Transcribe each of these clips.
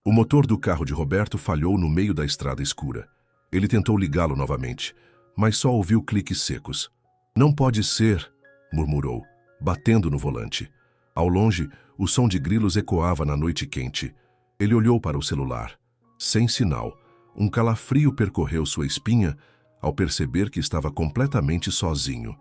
O motor do carro de Roberto falhou no meio da estrada escura. Ele tentou ligá-lo novamente, mas só ouviu cliques secos. Não pode ser, murmurou, batendo no volante. Ao longe, o som de grilos ecoava na noite quente. Ele olhou para o celular. Sem sinal, um calafrio percorreu sua espinha ao perceber que estava completamente sozinho.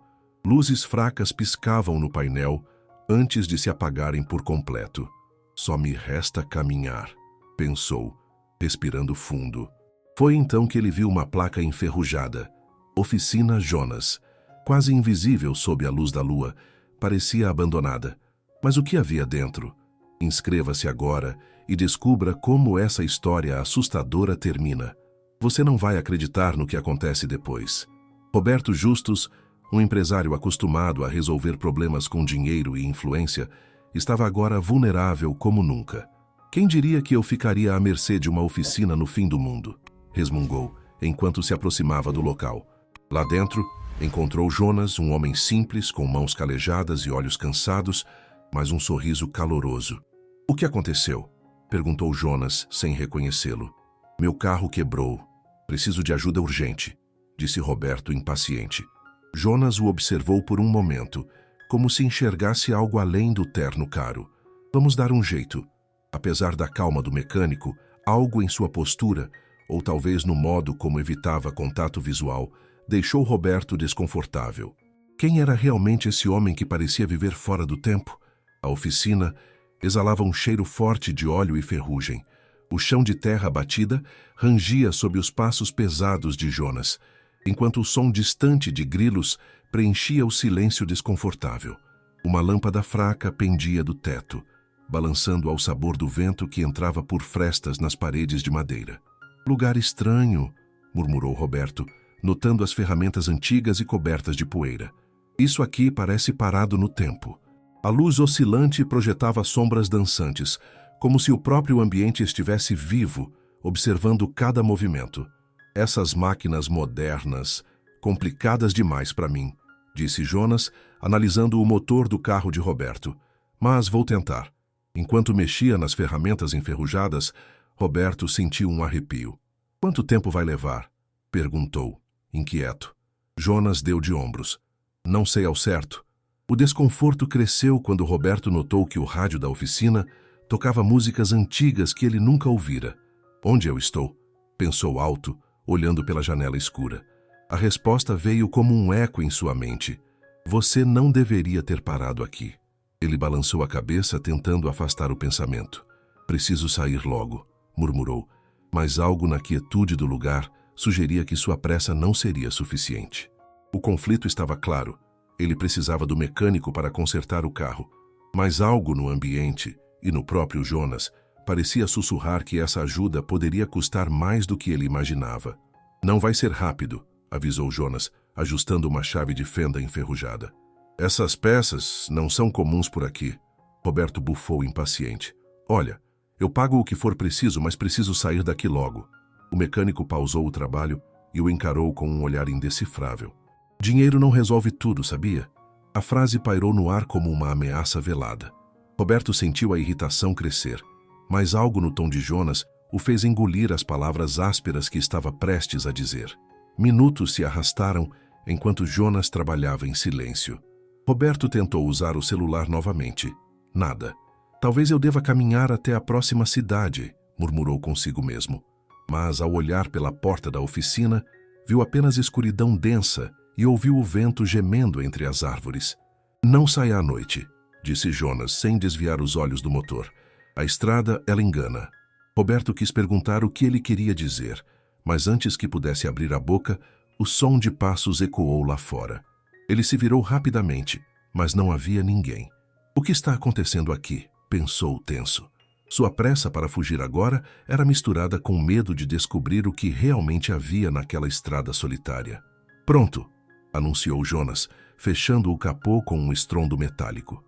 Luzes fracas piscavam no painel antes de se apagarem por completo. Só me resta caminhar, pensou, respirando fundo. Foi então que ele viu uma placa enferrujada. Oficina Jonas. Quase invisível sob a luz da lua, parecia abandonada. Mas o que havia dentro? Inscreva-se agora e descubra como essa história assustadora termina. Você não vai acreditar no que acontece depois. Roberto Justus, um empresário acostumado a resolver problemas com dinheiro e influência, estava agora vulnerável como nunca. Quem diria que eu ficaria à mercê de uma oficina no fim do mundo? Resmungou, enquanto se aproximava do local. Lá dentro, encontrou Jonas, um homem simples, com mãos calejadas e olhos cansados, mas um sorriso caloroso. O que aconteceu? Perguntou Jonas, sem reconhecê-lo. Meu carro quebrou. Preciso de ajuda urgente, disse Roberto impaciente. Jonas o observou por um momento, como se enxergasse algo além do terno caro. Vamos dar um jeito. Apesar da calma do mecânico, algo em sua postura, ou talvez no modo como evitava contato visual, deixou Roberto desconfortável. Quem era realmente esse homem que parecia viver fora do tempo? A oficina exalava um cheiro forte de óleo e ferrugem. O chão de terra batida rangia sob os passos pesados de Jonas, enquanto o som distante de grilos preenchia o silêncio desconfortável. Uma lâmpada fraca pendia do teto, balançando ao sabor do vento que entrava por frestas nas paredes de madeira. Lugar estranho, murmurou Roberto, notando as ferramentas antigas e cobertas de poeira. Isso aqui parece parado no tempo. A luz oscilante projetava sombras dançantes, como se o próprio ambiente estivesse vivo, observando cada movimento. Essas máquinas modernas, complicadas demais para mim, disse Jonas, analisando o motor do carro de Roberto. Mas vou tentar. Enquanto mexia nas ferramentas enferrujadas, Roberto sentiu um arrepio. Quanto tempo vai levar? Perguntou, inquieto. Jonas deu de ombros. Não sei ao certo. O desconforto cresceu quando Roberto notou que o rádio da oficina tocava músicas antigas que ele nunca ouvira. Onde eu estou? Pensou alto, olhando pela janela escura. A resposta veio como um eco em sua mente. Você não deveria ter parado aqui. Ele balançou a cabeça, tentando afastar o pensamento. Preciso sair logo, murmurou, mas algo na quietude do lugar sugeria que sua pressa não seria suficiente. O conflito estava claro. Ele precisava do mecânico para consertar o carro, mas algo no ambiente e no próprio Jonas parecia sussurrar que essa ajuda poderia custar mais do que ele imaginava. Não vai ser rápido, avisou Jonas, ajustando uma chave de fenda enferrujada. Essas peças não são comuns por aqui. Roberto bufou impaciente. Olha, eu pago o que for preciso, mas preciso sair daqui logo. O mecânico pausou o trabalho e o encarou com um olhar indecifrável. Dinheiro não resolve tudo, sabia? A frase pairou no ar como uma ameaça velada. Roberto sentiu a irritação crescer, mas algo no tom de Jonas o fez engolir as palavras ásperas que estava prestes a dizer. Minutos se arrastaram enquanto Jonas trabalhava em silêncio. Roberto tentou usar o celular novamente. Nada. Talvez eu deva caminhar até a próxima cidade, murmurou consigo mesmo. Mas ao olhar pela porta da oficina, viu apenas escuridão densa e ouviu o vento gemendo entre as árvores. Não saia à noite, disse Jonas, sem desviar os olhos do motor. A estrada, ela engana. Roberto quis perguntar o que ele queria dizer, mas antes que pudesse abrir a boca, o som de passos ecoou lá fora. Ele se virou rapidamente, mas não havia ninguém. O que está acontecendo aqui? Pensou tenso. Sua pressa para fugir agora era misturada com medo de descobrir o que realmente havia naquela estrada solitária. Pronto, anunciou Jonas, fechando o capô com um estrondo metálico.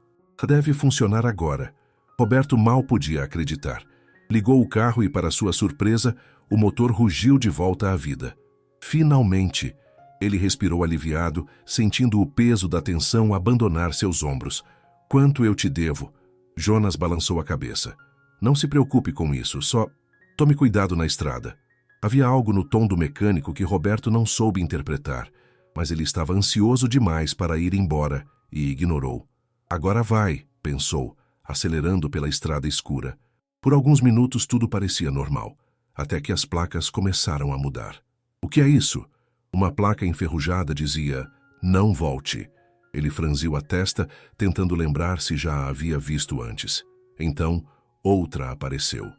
Deve funcionar agora. Roberto mal podia acreditar. Ligou o carro e, para sua surpresa, o motor rugiu de volta à vida. Finalmente! Ele respirou aliviado, sentindo o peso da tensão abandonar seus ombros. Quanto eu te devo? Jonas balançou a cabeça. Não se preocupe com isso, só Tome cuidado na estrada. Havia algo no tom do mecânico que Roberto não soube interpretar, mas ele estava ansioso demais para ir embora e ignorou. Agora vai, pensou, acelerando pela estrada escura. Por alguns minutos tudo parecia normal, até que as placas começaram a mudar. O que é isso? Uma placa enferrujada dizia, não volte. Ele franziu a testa, tentando lembrar se já a havia visto antes. Então, outra apareceu.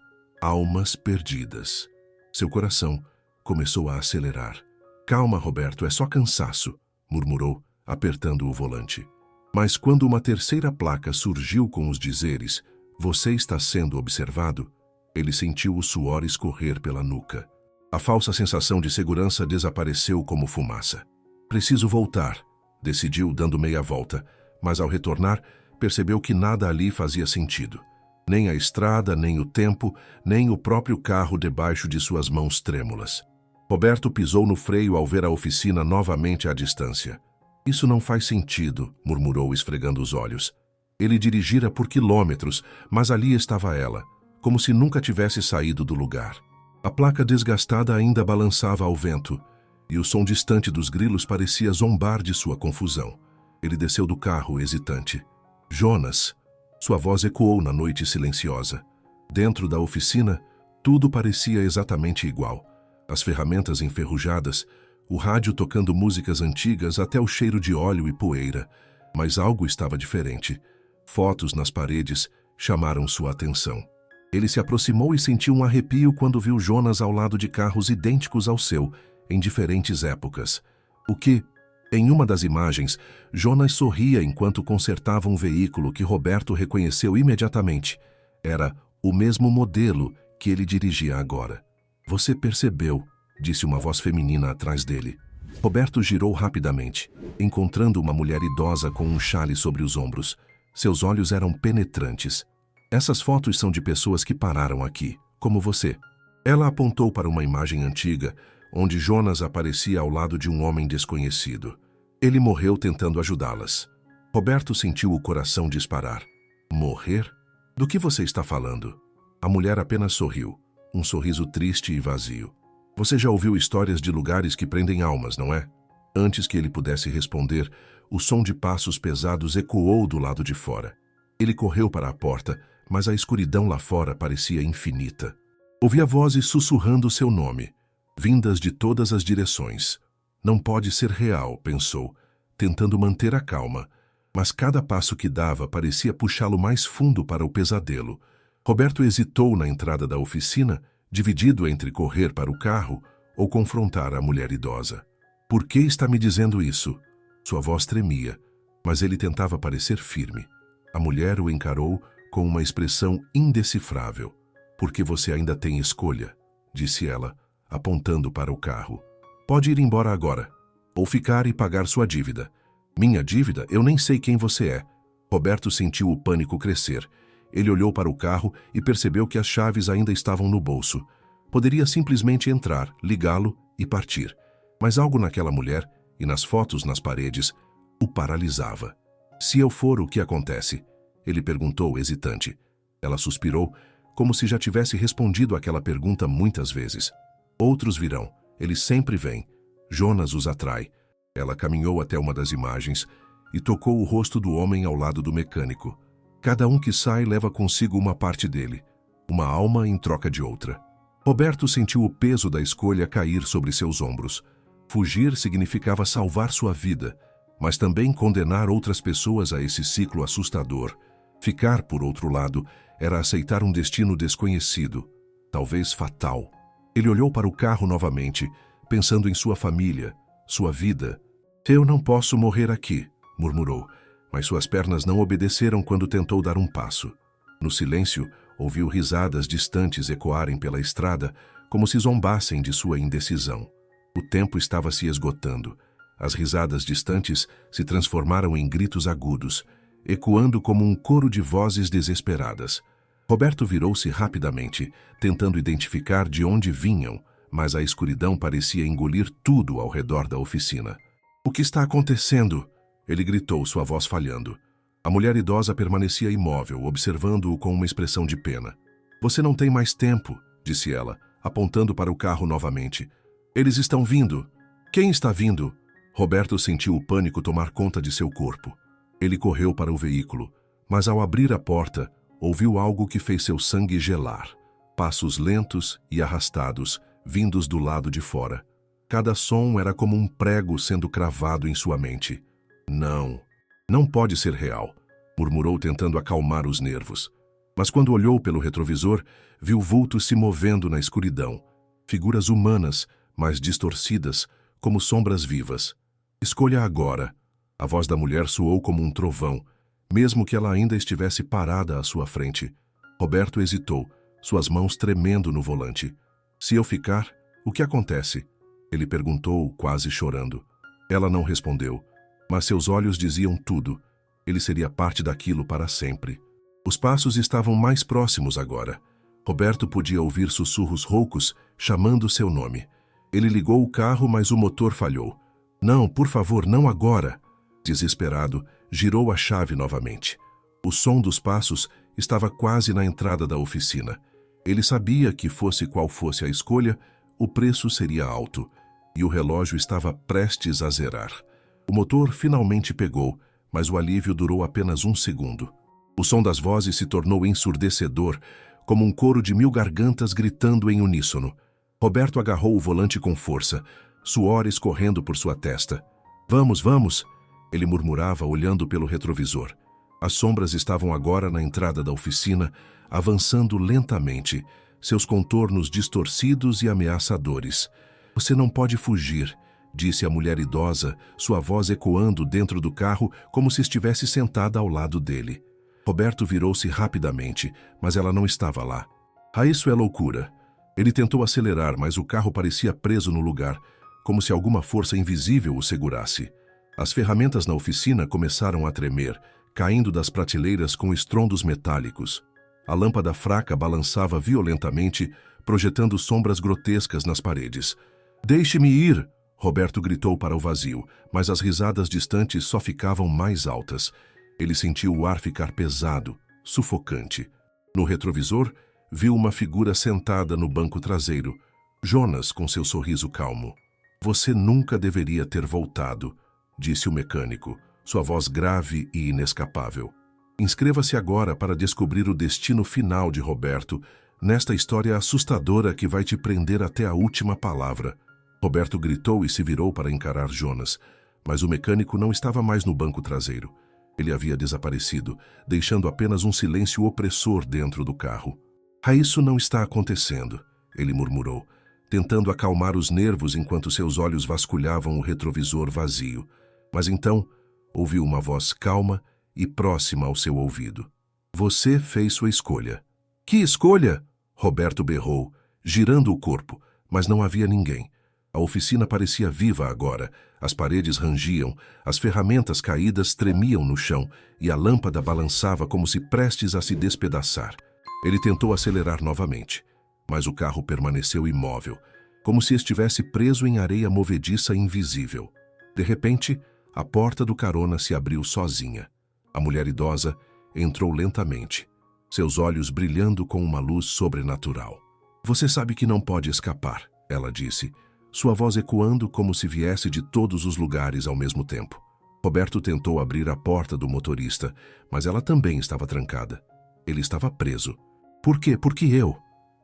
Almas perdidas. Seu coração começou a acelerar. Calma, Roberto, é só cansaço, murmurou, apertando o volante. Mas quando uma terceira placa surgiu com os dizeres, você está sendo observado, ele sentiu o suor escorrer pela nuca. A falsa sensação de segurança desapareceu como fumaça. Preciso voltar, decidiu dando meia volta, mas ao retornar, percebeu que nada ali fazia sentido. Nem a estrada, nem o tempo, nem o próprio carro debaixo de suas mãos trêmulas. Roberto pisou no freio ao ver a oficina novamente à distância. Isso não faz sentido, murmurou esfregando os olhos. Ele dirigira por quilômetros, mas ali estava ela, como se nunca tivesse saído do lugar. A placa desgastada ainda balançava ao vento, e o som distante dos grilos parecia zombar de sua confusão. Ele desceu do carro, hesitante. Jonas! Sua voz ecoou na noite silenciosa. Dentro da oficina, tudo parecia exatamente igual. As ferramentas enferrujadas, o rádio tocando músicas antigas até o cheiro de óleo e poeira. Mas algo estava diferente. Fotos nas paredes chamaram sua atenção. Ele se aproximou e sentiu um arrepio quando viu Jonas ao lado de carros idênticos ao seu, em diferentes épocas. O que, em uma das imagens, Jonas sorria enquanto consertava um veículo que Roberto reconheceu imediatamente. Era o mesmo modelo que ele dirigia agora. Você percebeu, disse uma voz feminina atrás dele. Roberto girou rapidamente, encontrando uma mulher idosa com um xale sobre os ombros. Seus olhos eram penetrantes. Essas fotos são de pessoas que pararam aqui, como você. Ela apontou para uma imagem antiga, onde Jonas aparecia ao lado de um homem desconhecido. Ele morreu tentando ajudá-las. Roberto sentiu o coração disparar. Morrer? Do que você está falando? A mulher apenas sorriu, um sorriso triste e vazio. Você já ouviu histórias de lugares que prendem almas, não é? Antes que ele pudesse responder, o som de passos pesados ecoou do lado de fora. Ele correu para a porta, mas a escuridão lá fora parecia infinita. Ouvia vozes sussurrando seu nome, vindas de todas as direções. Não pode ser real, pensou, tentando manter a calma, mas cada passo que dava parecia puxá-lo mais fundo para o pesadelo. Roberto hesitou na entrada da oficina, dividido entre correr para o carro ou confrontar a mulher idosa. Por que está me dizendo isso? Sua voz tremia, mas ele tentava parecer firme. A mulher o encarou com uma expressão indecifrável. Porque você ainda tem escolha, disse ela, apontando para o carro. Pode ir embora agora, ou ficar e pagar sua dívida. Minha dívida? Eu nem sei quem você é. Roberto sentiu o pânico crescer. Ele olhou para o carro e percebeu que as chaves ainda estavam no bolso. Poderia simplesmente entrar, ligá-lo e partir. Mas algo naquela mulher, e nas fotos nas paredes, o paralisava. Se eu for, o que acontece? Ele perguntou, hesitante. Ela suspirou, como se já tivesse respondido aquela pergunta muitas vezes. Outros virão. Eles sempre vêm. Jonas os atrai. Ela caminhou até uma das imagens e tocou o rosto do homem ao lado do mecânico. Cada um que sai leva consigo uma parte dele, uma alma em troca de outra. Roberto sentiu o peso da escolha cair sobre seus ombros. Fugir significava salvar sua vida, mas também condenar outras pessoas a esse ciclo assustador. Ficar, por outro lado, era aceitar um destino desconhecido, talvez fatal. Ele olhou para o carro novamente, pensando em sua família, sua vida. Eu não posso morrer aqui, murmurou, mas suas pernas não obedeceram quando tentou dar um passo. No silêncio, ouviu risadas distantes ecoarem pela estrada, como se zombassem de sua indecisão. O tempo estava se esgotando. As risadas distantes se transformaram em gritos agudos, ecoando como um coro de vozes desesperadas. Roberto virou-se rapidamente, tentando identificar de onde vinham, mas a escuridão parecia engolir tudo ao redor da oficina. O que está acontecendo? Ele gritou, sua voz falhando. A mulher idosa permanecia imóvel, observando-o com uma expressão de pena. Você não tem mais tempo, disse ela, apontando para o carro novamente. Eles estão vindo. Quem está vindo? Roberto sentiu o pânico tomar conta de seu corpo. Ele correu para o veículo, mas ao abrir a porta, ouviu algo que fez seu sangue gelar. Passos lentos e arrastados, vindos do lado de fora. Cada som era como um prego sendo cravado em sua mente. Não pode ser real, murmurou tentando acalmar os nervos. Mas quando olhou pelo retrovisor, viu vultos se movendo na escuridão. Figuras humanas, mas distorcidas, como sombras vivas. Escolha agora. A voz da mulher soou como um trovão, mesmo que ela ainda estivesse parada à sua frente. Roberto hesitou, suas mãos tremendo no volante. Se eu ficar, o que acontece? Ele perguntou, quase chorando. Ela não respondeu, mas seus olhos diziam tudo. Ele seria parte daquilo para sempre. Os passos estavam mais próximos agora. Roberto podia ouvir sussurros roucos chamando seu nome. Ele ligou o carro, mas o motor falhou. Não, por favor, não agora. Desesperado, girou a chave novamente. O som dos passos estava quase na entrada da oficina. Ele sabia que, fosse qual fosse a escolha, o preço seria alto, e o relógio estava prestes a zerar. O motor finalmente pegou, mas o alívio durou apenas 1 segundo. O som das vozes se tornou ensurdecedor, como um coro de 1000 gargantas gritando em uníssono. Roberto agarrou o volante com força, suor escorrendo por sua testa. Vamos, vamos! Ele murmurava, olhando pelo retrovisor. As sombras estavam agora na entrada da oficina, avançando lentamente, seus contornos distorcidos e ameaçadores. Você não pode fugir, disse a mulher idosa, sua voz ecoando dentro do carro como se estivesse sentada ao lado dele. Roberto virou-se rapidamente, mas ela não estava lá. Isso é loucura. Ele tentou acelerar, mas o carro parecia preso no lugar, como se alguma força invisível o segurasse. As ferramentas na oficina começaram a tremer, caindo das prateleiras com estrondos metálicos. A lâmpada fraca balançava violentamente, projetando sombras grotescas nas paredes. Deixe-me ir! Roberto gritou para o vazio, mas as risadas distantes só ficavam mais altas. Ele sentiu o ar ficar pesado, sufocante. No retrovisor, viu uma figura sentada no banco traseiro. Jonas, com seu sorriso calmo. Você nunca deveria ter voltado, disse o mecânico, sua voz grave e inescapável. Inscreva-se agora para descobrir o destino final de Roberto, nesta história assustadora que vai te prender até a última palavra. Roberto gritou e se virou para encarar Jonas, mas o mecânico não estava mais no banco traseiro. Ele havia desaparecido, deixando apenas um silêncio opressor dentro do carro. Isso não está acontecendo, ele murmurou, tentando acalmar os nervos enquanto seus olhos vasculhavam o retrovisor vazio. Mas então, ouviu uma voz calma e próxima ao seu ouvido. Você fez sua escolha. Que escolha? Roberto berrou, girando o corpo, mas não havia ninguém. A oficina parecia viva agora, as paredes rangiam, as ferramentas caídas tremiam no chão e a lâmpada balançava como se prestes a se despedaçar. Ele tentou acelerar novamente, mas o carro permaneceu imóvel, como se estivesse preso em areia movediça invisível. De repente, a porta do carona se abriu sozinha. A mulher idosa entrou lentamente, seus olhos brilhando com uma luz sobrenatural. Você sabe que não pode escapar, ela disse, sua voz ecoando como se viesse de todos os lugares ao mesmo tempo. Roberto tentou abrir a porta do motorista, mas ela também estava trancada. Ele estava preso. Por quê? Por que eu?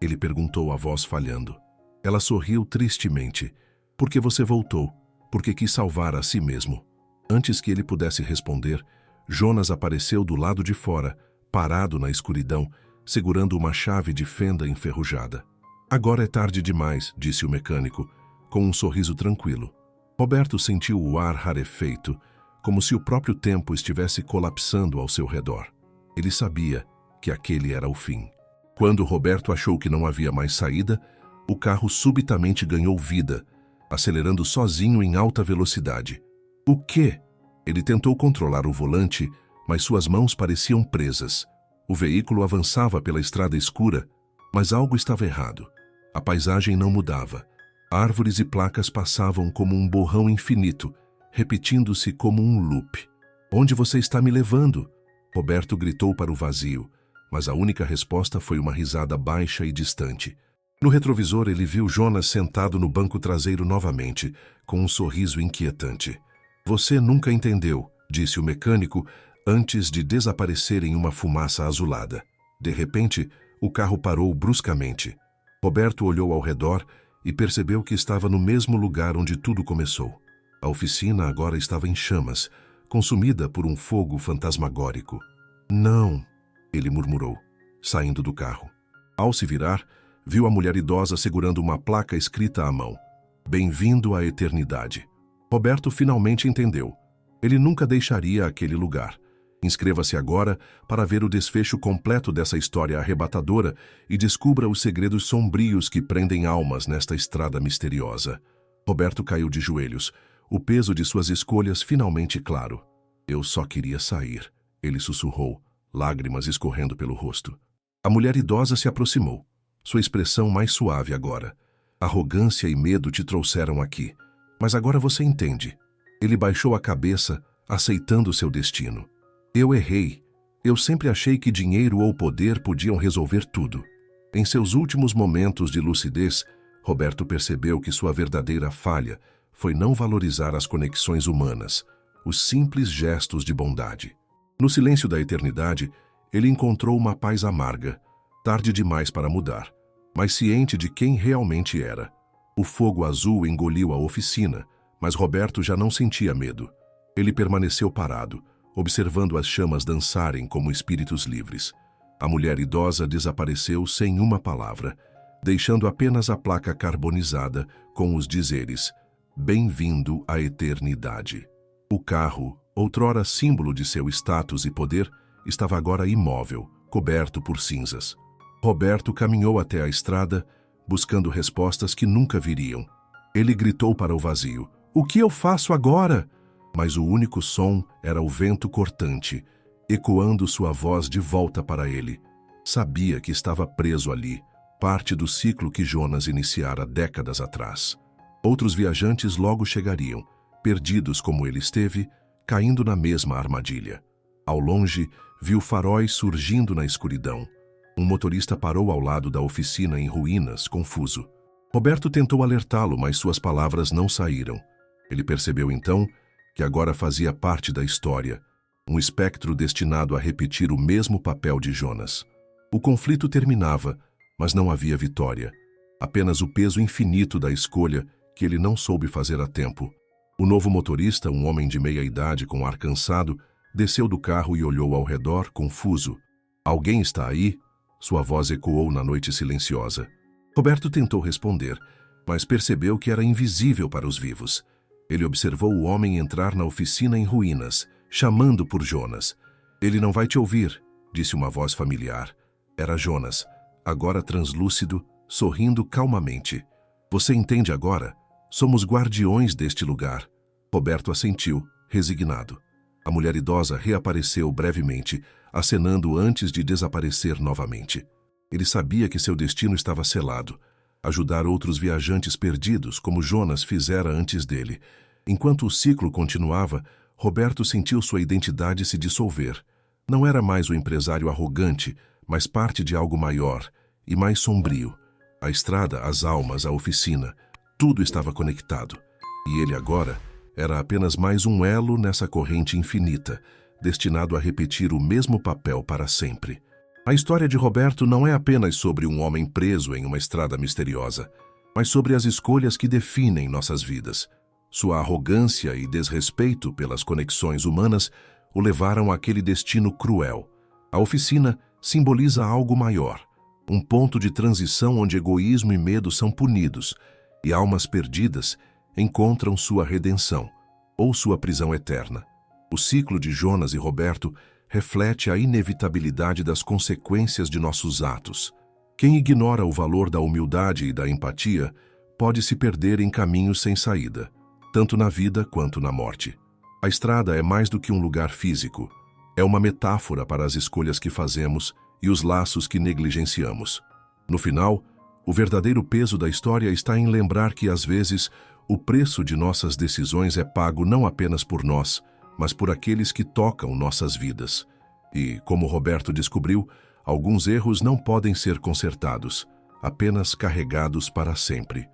Ele perguntou, a voz falhando. Ela sorriu tristemente. Porque você voltou. Porque quis salvar a si mesmo. Antes que ele pudesse responder, Jonas apareceu do lado de fora, parado na escuridão, segurando uma chave de fenda enferrujada. Agora é tarde demais, disse o mecânico, com um sorriso tranquilo. Roberto sentiu o ar rarefeito, como se o próprio tempo estivesse colapsando ao seu redor. Ele sabia que aquele era o fim. Quando Roberto achou que não havia mais saída, o carro subitamente ganhou vida, acelerando sozinho em alta velocidade. O quê? Ele tentou controlar o volante, mas suas mãos pareciam presas. O veículo avançava pela estrada escura, mas algo estava errado. A paisagem não mudava. Árvores e placas passavam como um borrão infinito, repetindo-se como um loop. Onde você está me levando? Roberto gritou para o vazio, mas a única resposta foi uma risada baixa e distante. No retrovisor, ele viu Jonas sentado no banco traseiro novamente, com um sorriso inquietante. Você nunca entendeu, disse o mecânico, antes de desaparecer em uma fumaça azulada. De repente, o carro parou bruscamente. Roberto olhou ao redor e percebeu que estava no mesmo lugar onde tudo começou. A oficina agora estava em chamas, consumida por um fogo fantasmagórico. Não, ele murmurou, saindo do carro. Ao se virar, viu a mulher idosa segurando uma placa escrita à mão. Bem-vindo à eternidade. Roberto finalmente entendeu. Ele nunca deixaria aquele lugar. Inscreva-se agora para ver o desfecho completo dessa história arrebatadora e descubra os segredos sombrios que prendem almas nesta estrada misteriosa. Roberto caiu de joelhos, o peso de suas escolhas finalmente claro. Eu só queria sair, ele sussurrou, lágrimas escorrendo pelo rosto. A mulher idosa se aproximou, sua expressão mais suave agora. Arrogância e medo te trouxeram aqui, mas agora você entende. Ele baixou a cabeça, aceitando seu destino. Eu errei. Eu sempre achei que dinheiro ou poder podiam resolver tudo. Em seus últimos momentos de lucidez, Roberto percebeu que sua verdadeira falha foi não valorizar as conexões humanas, os simples gestos de bondade. No silêncio da eternidade, ele encontrou uma paz amarga, tarde demais para mudar, mas ciente de quem realmente era. O fogo azul engoliu a oficina, mas Roberto já não sentia medo. Ele permaneceu parado, observando as chamas dançarem como espíritos livres. A mulher idosa desapareceu sem uma palavra, deixando apenas a placa carbonizada com os dizeres: Bem-vindo à eternidade. O carro, outrora símbolo de seu status e poder, estava agora imóvel, coberto por cinzas. Roberto caminhou até a estrada, buscando respostas que nunca viriam. Ele gritou para o vazio: "O que eu faço agora?" Mas o único som era o vento cortante, ecoando sua voz de volta para ele. Sabia que estava preso ali, parte do ciclo que Jonas iniciara décadas atrás. Outros viajantes logo chegariam, perdidos como ele esteve, caindo na mesma armadilha. Ao longe, viu faróis surgindo na escuridão. Um motorista parou ao lado da oficina em ruínas, confuso. Roberto tentou alertá-lo, mas suas palavras não saíram. Ele percebeu então que agora fazia parte da história, um espectro destinado a repetir o mesmo papel de Jonas. O conflito terminava, mas não havia vitória. Apenas o peso infinito da escolha que ele não soube fazer a tempo. O novo motorista, um homem de meia-idade com ar cansado, desceu do carro e olhou ao redor, confuso. "Alguém está aí?" Sua voz ecoou na noite silenciosa. Roberto tentou responder, mas percebeu que era invisível para os vivos. Ele observou o homem entrar na oficina em ruínas, chamando por Jonas. "Ele não vai te ouvir", disse uma voz familiar. Era Jonas, agora translúcido, sorrindo calmamente. "Você entende agora? Somos guardiões deste lugar." Roberto assentiu, resignado. A mulher idosa reapareceu brevemente, acenando antes de desaparecer novamente. Ele sabia que seu destino estava selado. Ajudar outros viajantes perdidos, como Jonas fizera antes dele. Enquanto o ciclo continuava, Roberto sentiu sua identidade se dissolver. Não era mais o empresário arrogante, mas parte de algo maior e mais sombrio. A estrada, as almas, a oficina, tudo estava conectado. E ele agora era apenas mais um elo nessa corrente infinita, destinado a repetir o mesmo papel para sempre. A história de Roberto não é apenas sobre um homem preso em uma estrada misteriosa, mas sobre as escolhas que definem nossas vidas. Sua arrogância e desrespeito pelas conexões humanas o levaram àquele destino cruel. A oficina simboliza algo maior, um ponto de transição onde egoísmo e medo são punidos, e almas perdidas encontram sua redenção, ou sua prisão eterna. O ciclo de Jonas e Roberto reflete a inevitabilidade das consequências de nossos atos. Quem ignora o valor da humildade e da empatia pode se perder em caminhos sem saída, tanto na vida quanto na morte. A estrada é mais do que um lugar físico. É uma metáfora para as escolhas que fazemos e os laços que negligenciamos. No final, o verdadeiro peso da história está em lembrar que, às vezes, o preço de nossas decisões é pago não apenas por nós, mas por aqueles que tocam nossas vidas. E, como Roberto descobriu, alguns erros não podem ser consertados, apenas carregados para sempre.